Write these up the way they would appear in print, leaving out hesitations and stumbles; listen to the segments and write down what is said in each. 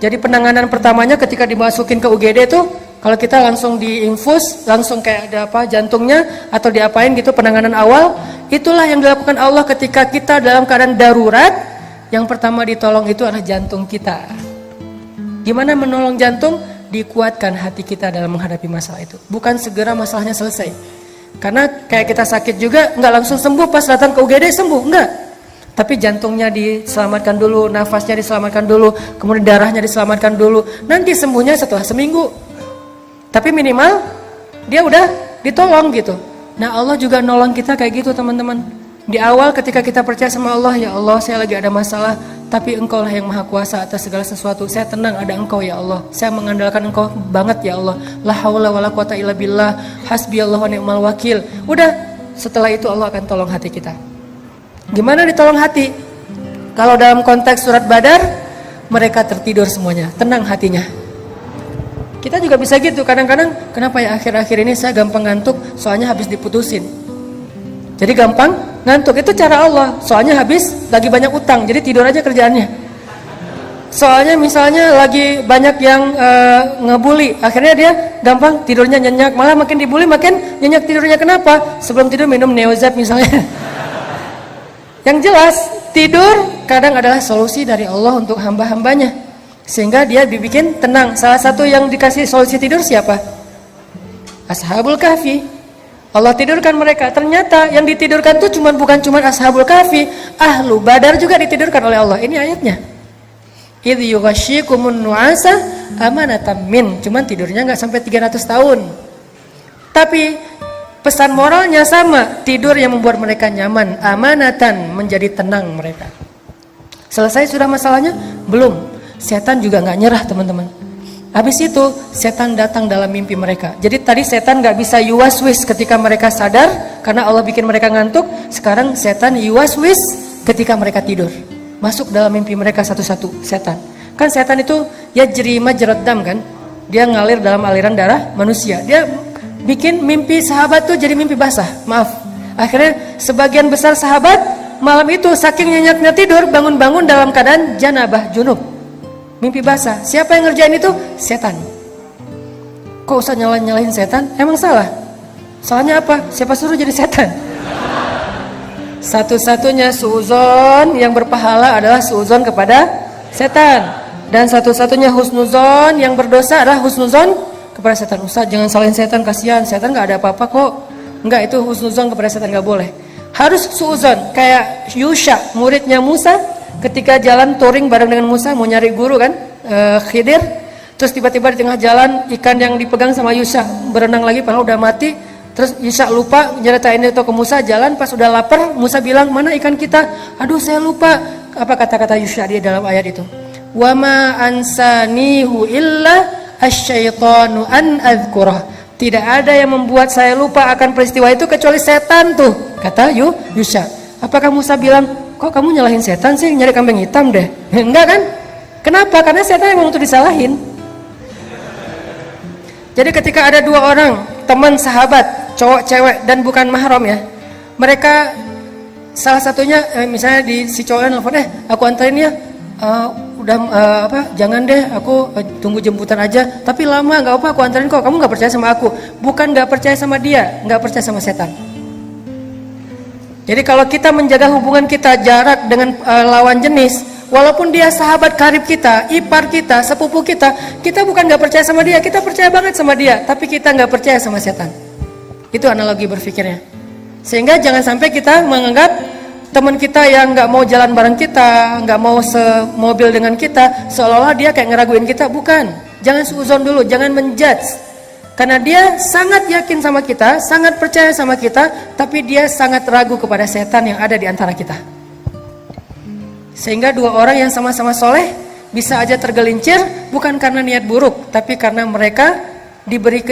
Jadi penanganan pertamanya ketika dimasukin ke UGD tuh, kalau kita langsung diinfus, langsung kayak ada apa jantungnya atau diapain gitu penanganan awal, itulah yang dilakukan Allah ketika kita dalam keadaan darurat. Yang pertama ditolong itu adalah jantung kita. Gimana menolong jantung? Dikuatkan hati kita dalam menghadapi masalah itu. Bukan segera masalahnya selesai. Karena kayak kita sakit juga nggak langsung sembuh pas datang ke UGD sembuh, enggak. Tapi jantungnya diselamatkan dulu, nafasnya diselamatkan dulu, kemudian darahnya diselamatkan dulu. Nanti sembuhnya setelah seminggu. Tapi minimal dia udah ditolong gitu. Nah Allah juga nolong kita kayak gitu teman-teman. Di awal ketika kita percaya sama Allah, ya Allah saya lagi ada masalah, tapi Engkau lah yang maha kuasa atas segala sesuatu. Saya tenang ada Engkau ya Allah. Saya mengandalkan Engkau banget ya Allah. La haula wala quwata illa billah. Hasbiyallahu wa ni'mal wakil. Udah, setelah itu Allah akan tolong hati kita. Gimana ditolong hati? Kalau dalam konteks surat Badar, mereka tertidur semuanya, tenang hatinya. Kita juga bisa gitu, kadang-kadang kenapa ya akhir-akhir ini saya gampang ngantuk, soalnya habis diputusin. Jadi gampang ngantuk, itu cara Allah, soalnya habis lagi banyak utang, jadi tidur aja kerjaannya. Soalnya misalnya lagi banyak yang ngebully, akhirnya dia gampang tidurnya nyenyak, malah makin dibully makin nyenyak tidurnya. Kenapa? Sebelum tidur minum Neozep misalnya. Yang jelas, tidur kadang adalah solusi dari Allah untuk hamba-hambanya. Sehingga dia dibikin tenang. Salah satu yang dikasih solusi tidur siapa? Ashabul Kahfi. Allah tidurkan mereka. Ternyata yang ditidurkan itu bukan cuma Ashabul Kahfi. Ahlu Badar juga ditidurkan oleh Allah. Ini ayatnya. Idh yughashikumun nu'asa amanatan min. Cuman tidurnya gak sampai 300 tahun. Tapi pesan moralnya sama, tidur yang membuat mereka nyaman, amanatan, menjadi tenang mereka. Selesai sudah masalahnya? Belum. Setan juga nggak nyerah teman-teman. Habis itu setan datang dalam mimpi mereka. Jadi tadi setan nggak bisa yuwaswis ketika mereka sadar karena Allah bikin mereka ngantuk. Sekarang setan yuwaswis ketika mereka tidur. Masuk dalam mimpi mereka satu-satu setan. Kan setan itu ya jerima jeredam kan? Dia ngalir dalam aliran darah manusia. Dia bikin mimpi sahabat tuh jadi mimpi basah. Maaf. Akhirnya sebagian besar sahabat malam itu saking nyenyaknya tidur bangun-bangun dalam keadaan janabah junub. Mimpi basah. Siapa yang ngerjain itu? Setan. Kok usah nyalahin setan? Emang salah? Salahnya apa? Siapa suruh jadi setan? Satu-satunya suuzon yang berpahala adalah suuzon kepada setan. Dan satu-satunya husnuzon yang berdosa adalah husnuzon kepada setan. Ustaz jangan salahin setan, kasihan setan gak ada apa-apa kok. Enggak, itu husnuzon kepada setan gak boleh. Harus suuzon. Kayak Yusha, muridnya Musa, ketika jalan touring bareng dengan Musa mau nyari guru kan, Khidir. Terus tiba-tiba di tengah jalan ikan yang dipegang sama Yusha berenang lagi padahal udah mati. Terus Yusha lupa nyeritain itu ke Musa. Jalan pas udah lapar, Musa bilang mana ikan kita? Aduh saya lupa. Apa kata-kata Yusha dia dalam ayat itu? Wa ma ansanihu illa asyaitanu an adzkurah. Tidak ada yang membuat saya lupa akan peristiwa itu kecuali setan tuh, kata Yusha. Apakah Musa bilang, kok kamu nyalahin setan sih, nyari kambing hitam deh? Enggak kan? Kenapa? Karena setan emang untuk disalahin. Jadi ketika ada dua orang, teman sahabat, cowok cewek dan bukan mahram ya, mereka salah satunya misalnya si cowoknya nelfon, aku anterin ya, jangan deh, aku tunggu jemputan aja, tapi lama nggak apa, aku anterin kok. Kamu nggak percaya sama aku? Bukan nggak percaya sama dia, nggak percaya sama setan. Jadi kalau kita menjaga hubungan kita jarak dengan lawan jenis, walaupun dia sahabat karib kita, ipar kita, sepupu kita, kita bukan nggak percaya sama dia, kita percaya banget sama dia, tapi kita nggak percaya sama setan. Itu analogi berpikirnya. Sehingga jangan sampai kita menganggap teman kita yang nggak mau jalan bareng kita, nggak mau semobil dengan kita, seolah-olah dia kayak ngeraguin kita. Bukan. Jangan suuzon dulu, jangan menjudge. Karena dia sangat yakin sama kita, sangat percaya sama kita, tapi dia sangat ragu kepada setan yang ada di antara kita. Sehingga dua orang yang sama-sama soleh bisa aja tergelincir bukan karena niat buruk, tapi karena mereka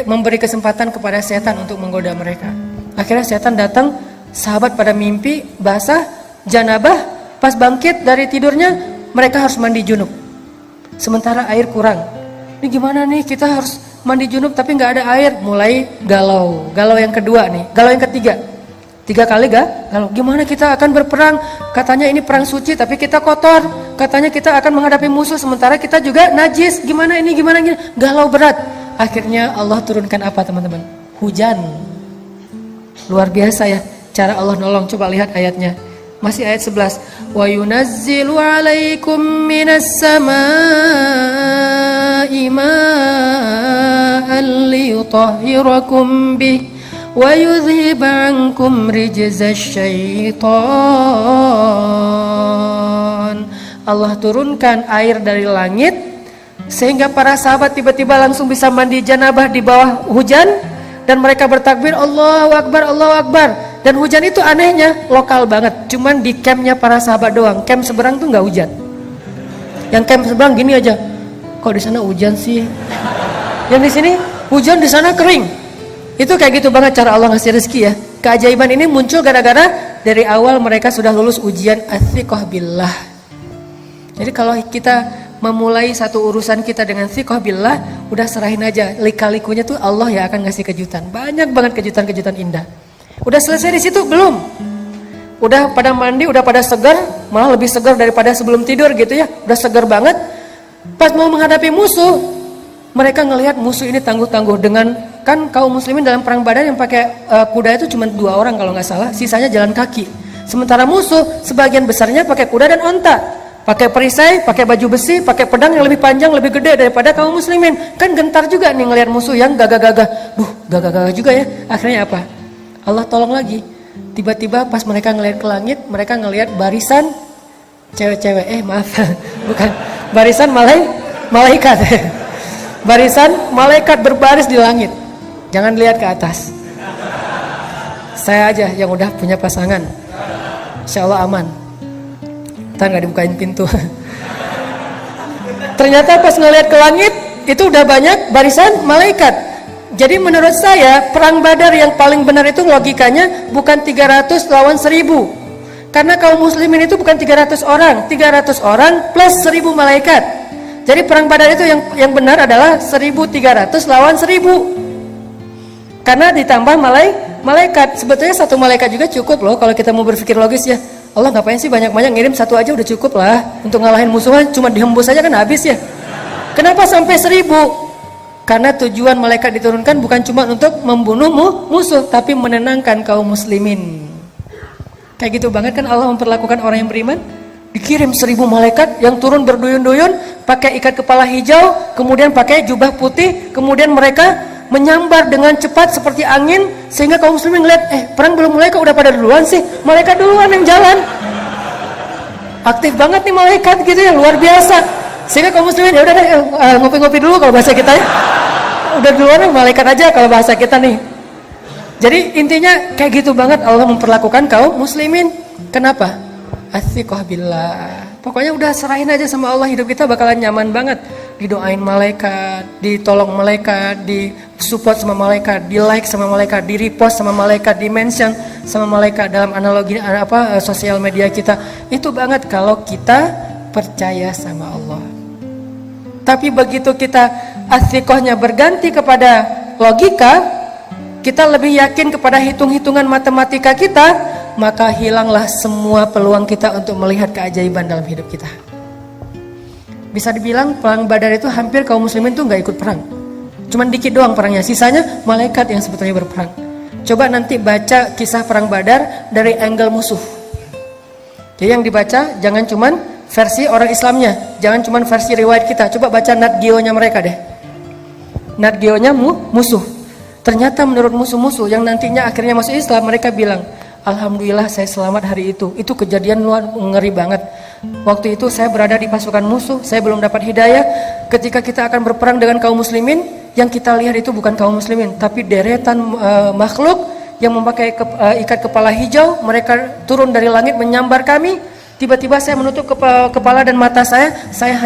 memberi kesempatan kepada setan untuk menggoda mereka. Akhirnya setan datang, sahabat pada mimpi basah, janabah, pas bangkit dari tidurnya mereka harus mandi junub. Sementara air kurang. Ini gimana nih, kita harus mandi junub tapi nggak ada air. Mulai galau yang kedua nih, galau yang ketiga. 3 kali galau. Gimana kita akan berperang? Katanya ini perang suci tapi kita kotor. Katanya kita akan menghadapi musuh sementara kita juga najis. Gimana ini? Galau berat. Akhirnya Allah turunkan apa teman-teman? Hujan. Luar biasa ya cara Allah nolong. Coba lihat ayatnya. Masih ayat 11. Wa yunazzilu 'alaikum minas samaa'i ma'an liyutahhirakum bih wa yudhhib 'ankum rijzasy syaitan. Allah turunkan air dari langit sehingga para sahabat tiba-tiba langsung bisa mandi janabah di bawah hujan dan mereka bertakbir Allahu Akbar, Allahu Akbar. Dan hujan itu anehnya lokal banget, cuman di campnya para sahabat doang. Camp seberang tuh nggak hujan. Yang camp seberang gini aja. Kok di sana hujan sih? Yang di sini hujan, di sana kering. Itu kayak gitu banget cara Allah ngasih rezeki ya. Keajaiban ini muncul gara-gara dari awal mereka sudah lulus ujian ats-tsiqah billah. Jadi kalau kita memulai satu urusan kita dengan tsiqah billah, udah serahin aja. Lika-likunya tuh Allah ya akan ngasih kejutan. Banyak banget kejutan-kejutan indah. Udah selesai di situ belum? Udah pada mandi, udah pada segar, malah lebih segar daripada sebelum tidur gitu ya. Udah segar banget. Pas mau menghadapi musuh, mereka ngelihat musuh ini tangguh-tangguh dengan kan kaum muslimin dalam perang Badar yang pakai kuda itu cuma 2 orang kalau nggak salah, sisanya jalan kaki. Sementara musuh sebagian besarnya pakai kuda dan onta, pakai perisai, pakai baju besi, pakai pedang yang lebih panjang, lebih gede daripada kaum muslimin. Kan gentar juga nih ngelihat musuh yang gagah-gagah. Gagah-gagah juga ya. Akhirnya apa? Allah tolong lagi. Tiba-tiba pas mereka ngelihat ke langit, mereka ngelihat barisan cewek-cewek. Maaf, bukan barisan malaikat. Barisan malaikat berbaris di langit. Jangan lihat ke atas. Saya aja yang udah punya pasangan. Insya Allah aman. Ntar gak dibukain pintu. Ternyata pas ngelihat ke langit, itu udah banyak barisan malaikat. Jadi menurut saya perang Badar yang paling benar itu logikanya bukan 300 lawan 1000. Karena kaum muslimin itu bukan 300 orang, 300 orang plus 1000 malaikat. Jadi perang Badar itu yang benar adalah 1300 lawan 1000. Karena ditambah malaikat. Sebetulnya satu malaikat juga cukup loh kalau kita mau berpikir logis ya. Allah ngapain sih banyak-banyak, ngirim satu aja udah cukup lah. Untuk ngalahin musuhan cuma dihembus aja kan habis ya. Kenapa sampai 1000? Karena tujuan malaikat diturunkan bukan cuma untuk membunuh musuh, tapi menenangkan kaum muslimin. Kayak gitu banget kan Allah memperlakukan orang yang beriman. Dikirim 1000 malaikat yang turun berduyun-duyun, pakai ikat kepala hijau, kemudian pakai jubah putih, kemudian mereka menyambar dengan cepat seperti angin, sehingga kaum muslimin ngeliat, perang belum mulai kok udah pada duluan sih. Malaikat duluan yang jalan. Aktif banget nih malaikat gitu ya, luar biasa. Sehingga kaum muslimin ya udah deh ngopi-ngopi dulu kalau bahasa kita ya. Udah duluan malaikat aja kalau bahasa kita nih. Jadi intinya kayak gitu banget Allah memperlakukan kaum muslimin. Kenapa? Ats-tsiqah billah. Pokoknya udah serahin aja sama Allah, hidup kita bakalan nyaman banget. Didoain malaikat, ditolong malaikat, disupport sama malaikat, di like sama malaikat, di repost sama malaikat, di mention sama malaikat dalam analogi sosial media kita. Itu banget kalau kita percaya sama Allah. Tapi begitu kita ats-tsiqahnya berganti kepada logika, kita lebih yakin kepada hitung-hitungan matematika kita, maka hilanglah semua peluang kita untuk melihat keajaiban dalam hidup kita. Bisa dibilang perang Badar itu hampir kaum muslimin tuh gak ikut perang. Cuman dikit doang perangnya, sisanya malaikat yang sebetulnya berperang. Coba nanti baca kisah perang Badar dari angle musuh. Jadi yang dibaca jangan cuman versi orang Islamnya, jangan cuman versi riwayat kita. Coba baca Nat Geo-nya mereka deh. Nat Geo-nya musuh. Ternyata menurut musuh-musuh yang nantinya akhirnya masuk Islam, mereka bilang, alhamdulillah saya selamat hari itu. Itu kejadian luar ngeri banget. Waktu itu saya berada di pasukan musuh, saya belum dapat hidayah. Ketika kita akan berperang dengan kaum muslimin, yang kita lihat itu bukan kaum muslimin, tapi deretan makhluk yang memakai ikat kepala hijau. Mereka turun dari langit menyambar kami. Tiba-tiba saya menutup kepala dan mata saya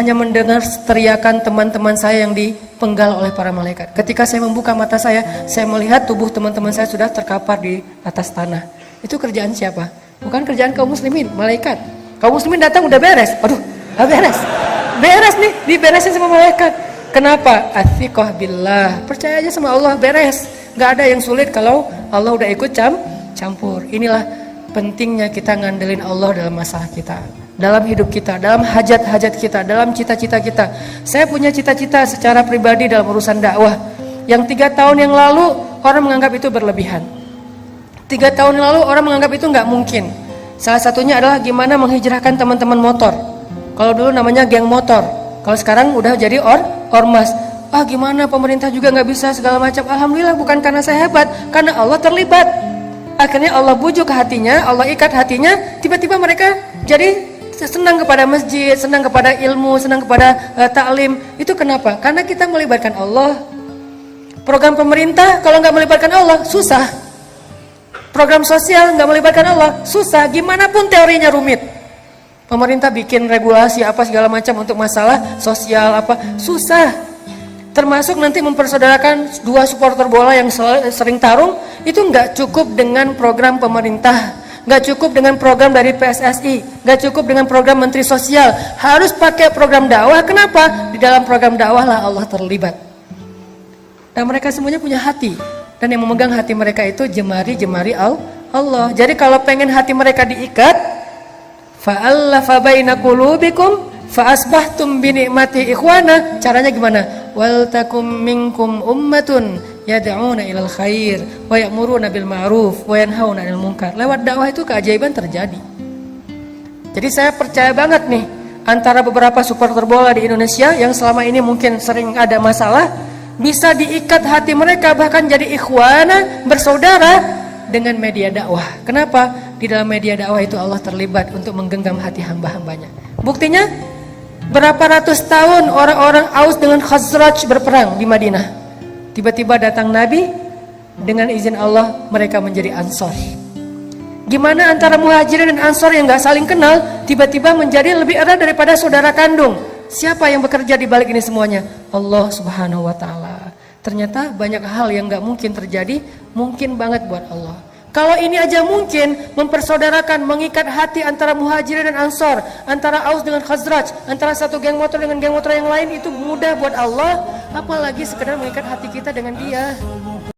hanya mendengar teriakan teman-teman saya yang dipenggal oleh para malaikat. Ketika saya membuka mata saya melihat tubuh teman-teman saya sudah terkapar di atas tanah. Itu kerjaan siapa? Bukan kerjaan kaum muslimin, malaikat. Kaum muslimin datang udah beres. Aduh, beres. Beres nih, diberesin sama malaikat. Kenapa? Ats-tsiqah billah. Percaya aja sama Allah, beres. Gak ada yang sulit kalau Allah udah ikut campur. Inilah pentingnya kita ngandelin Allah dalam masalah kita, dalam hidup kita, dalam hajat-hajat kita, dalam cita-cita kita. Saya punya cita-cita secara pribadi dalam urusan dakwah yang 3 tahun yang lalu orang menganggap itu berlebihan. 3 tahun yang lalu orang menganggap itu nggak mungkin. Salah satunya adalah gimana menghijrahkan teman-teman motor. Kalau dulu namanya geng motor, kalau sekarang udah jadi ormas. Gimana pemerintah juga nggak bisa segala macam. Alhamdulillah bukan karena saya hebat, karena Allah terlibat. Akhirnya Allah bujuk hatinya, Allah ikat hatinya, tiba-tiba mereka jadi senang kepada masjid, senang kepada ilmu, senang kepada taklim. Itu kenapa? Karena kita melibatkan Allah. Program pemerintah kalau nggak melibatkan Allah susah. Program sosial nggak melibatkan Allah susah. Gimana pun teorinya rumit. Pemerintah bikin regulasi apa segala macam untuk masalah sosial apa susah. Termasuk nanti mempersaudarakan 2 supporter bola yang sering tarung, itu nggak cukup dengan program pemerintah, nggak cukup dengan program dari PSSI, nggak cukup dengan program Menteri Sosial, harus pakai program dakwah. Kenapa? Di dalam program dakwah lah Allah terlibat. Dan mereka semuanya punya hati, dan yang memegang hati mereka itu jemari-jemari Allah. Jadi kalau pengen hati mereka diikat, fa'allafa baina qulubikum fa'asbahtum binikmati ikhwana. Caranya gimana? Wal takum minkum ummatun yad'una ilal khair wa ya'muruna bil ma'ruf wa yanhauna 'anil munkar. Lewat dakwah itu keajaiban terjadi. Jadi saya percaya banget nih, antara beberapa supporter bola di Indonesia yang selama ini mungkin sering ada masalah, bisa diikat hati mereka bahkan jadi ikhwana, bersaudara dengan media dakwah. Kenapa? Di dalam media dakwah itu Allah terlibat untuk menggenggam hati hamba-hambanya. Buktinya, berapa ratus tahun orang-orang Aus dengan Khazraj berperang di Madinah. Tiba-tiba datang Nabi, dengan izin Allah mereka menjadi Ansor. Gimana antara Muhajirin dan Ansor yang gak saling kenal, tiba-tiba menjadi lebih erat daripada saudara kandung. Siapa yang bekerja di balik ini semuanya? Allah Subhanahu wa Ta'ala. Ternyata banyak hal yang gak mungkin terjadi, mungkin banget buat Allah. Kalau ini aja mungkin, mempersaudarakan, mengikat hati antara Muhajirin dan Ansor, antara Aus dengan Khazraj, antara satu geng motor dengan geng motor yang lain, itu mudah buat Allah. Apalagi sekedar mengikat hati kita dengan Dia.